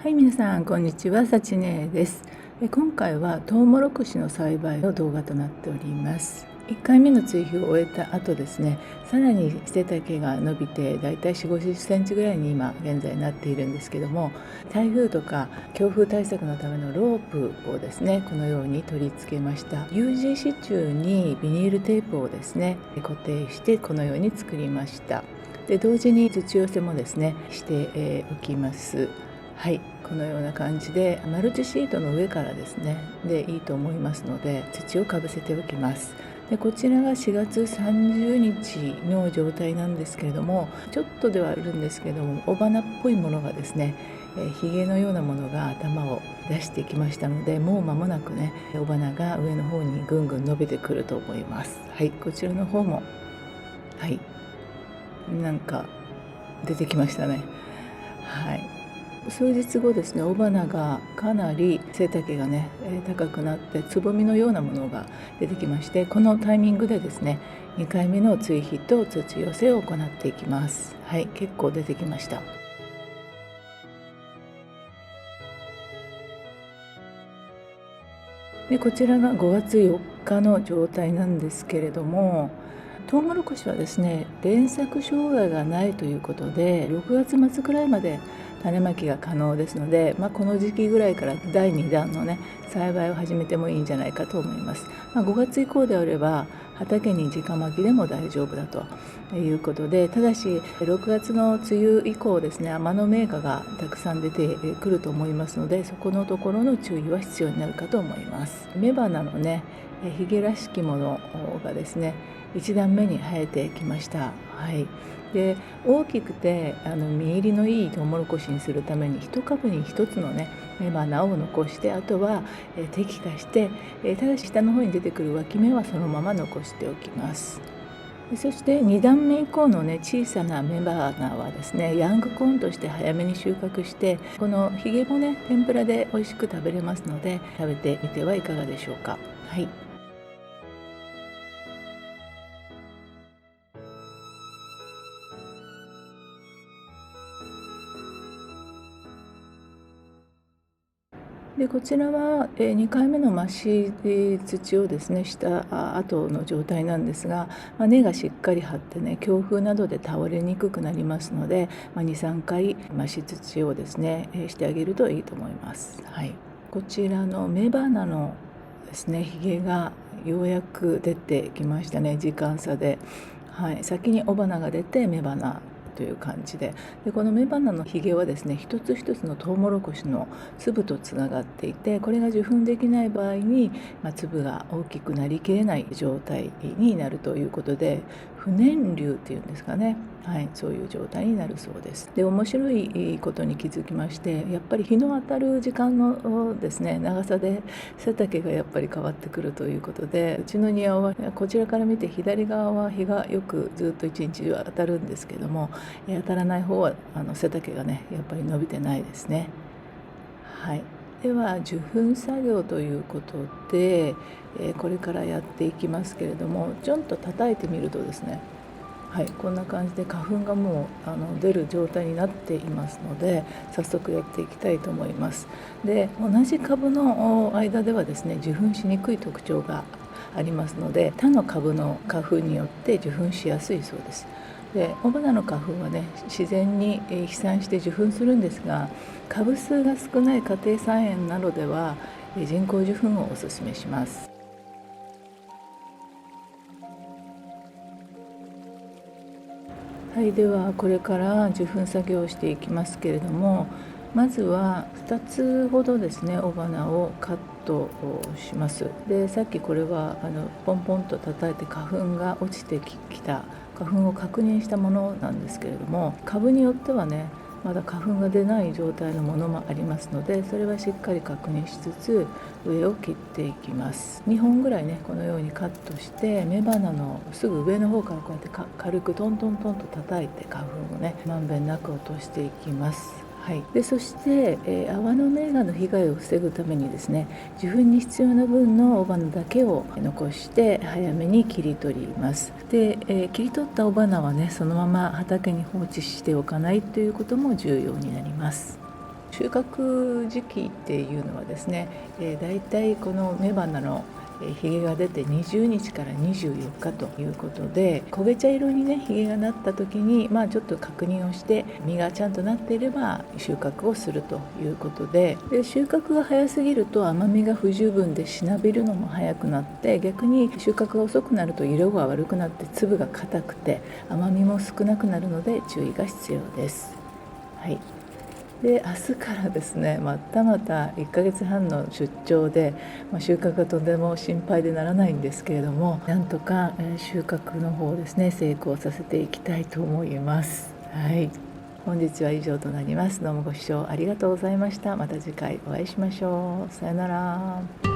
はい、皆さんこんにちは、さちねです。今回はトウモロコシの栽培の動画となっております。1回目の追肥を終えた後ですね、さらに背丈が伸びてだいたい4、50センチぐらいに今現在なっているんですけども、台風とか強風対策のためのロープをですね、このように取り付けました。 UG 支柱にビニールテープをですね固定してこのように作りました。で同時に土寄せもですねしておきます。はい、このような感じでマルチシートの上からですねでいいと思いますので、土をかぶせておきます。でこちらが4月30日の状態なんですけれども、ちょっとではあるんですけれども、雄花っぽいものがですね、ひげのようなものが頭を出してきましたので、もう間もなくね雄花が上の方にぐんぐん伸びてくると思います。はい、こちらの方もはいなんか出てきましたね。はい、数日後ですね、雄花がかなり背丈がね高くなってつぼみのようなものが出てきまして、このタイミングでですね2回目の追肥と土寄せを行っていきます。はい、結構出てきました。でこちらが5月4日の状態なんですけれども、トウモロコシはですね連作障害がないということで6月末くらいまで種まきが可能ですので、この時期ぐらいから第2弾のね栽培を始めてもいいんじゃないかと思います。5月以降であれば畑に直まきでも大丈夫だということで、ただし6月の梅雨以降ですね、天の銘菓がたくさん出てくると思いますので、そこのところの注意は必要になるかと思います。雌花のねヒゲらしきものがですね1段目に生えてきました。はい、で大きくて実入りのいいトウモロコシにするために1株に1つのね雌花を残して、あとは摘果して、ただし下の方に出てくる脇芽はそのまま残しておきます。そして2段目以降のね小さな雌花はですねヤングコーンとして早めに収穫して、このヒゲもね天ぷらで美味しく食べれますので食べてみてはいかがでしょうか。はい、でこちらは2回目の増し土をですねした後の状態なんですが、根がしっかり張ってね強風などで倒れにくくなりますので、2、3回増し土をですねしてあげるといいと思います。はい、こちらの雌花のですねひげがようやく出てきましたね、時間差で。はい、先に雄花が出て雌花という感じで、この雌花のひげはですね一つ一つのトウモロコシの粒とつながっていて、これが受粉できない場合に、粒が大きくなりきれない状態になるということで、不燃流っていうんですかね、はい、そういう状態になるそうです。で面白いことに気づきまして、やっぱり日の当たる時間のですね長さで背丈がやっぱり変わってくるということで、うちの庭はこちらから見て左側は日がよくずっと一日中当たるんですけども、当たらない方は背丈がねやっぱり伸びてないですね。はい、では受粉作業ということで、これからやっていきますけれども、ちょんと叩いてみるとですね、はい、こんな感じで花粉がもう出る状態になっていますので、早速やっていきたいと思います。で同じ株の間ではですね受粉しにくい特徴がありますので、他の株の花粉によって受粉しやすいそうです。で雄花の花粉はね自然に飛散して受粉するんですが、株数が少ない家庭菜園などでは人工受粉をおすすめします。はい、ではこれから受粉作業をしていきますけれども、まずは2つほどですね雄花をカットをします。でさっきこれはポンポンと叩いて花粉が落ちてきた花粉を確認したものなんですけれども、株によってはねまだ花粉が出ない状態のものもありますので、それはしっかり確認しつつ上を切っていきます。2本ぐらいねこのようにカットして、雌花のすぐ上の方からこうやって軽くトントントンと叩いて花粉をねまんべんなく落としていきます。はい、でそして、泡の名画の被害を防ぐためにですね、受粉に必要な分の雄花だけを残して早めに切り取ります。で、切り取った雄花はねそのまま畑に放置しておかないということも重要になります。収穫時期っていうのはですね、だいたいこの雌花のひげが出て20日から24日ということで、焦げ茶色にねひげがなった時に、ちょっと確認をして実がちゃんとなっていれば収穫をするということで、収穫が早すぎると甘みが不十分でしなびるのも早くなって、逆に収穫が遅くなると色が悪くなって粒が硬くて甘みも少なくなるので注意が必要です。はい。で明日からですね、また1ヶ月半の出張で、収穫がとても心配でならないんですけれども、なんとか収穫の方をですね成功させていきたいと思います。はい、本日は以上となります。どうもご視聴ありがとうございました。また次回お会いしましょう。さよなら。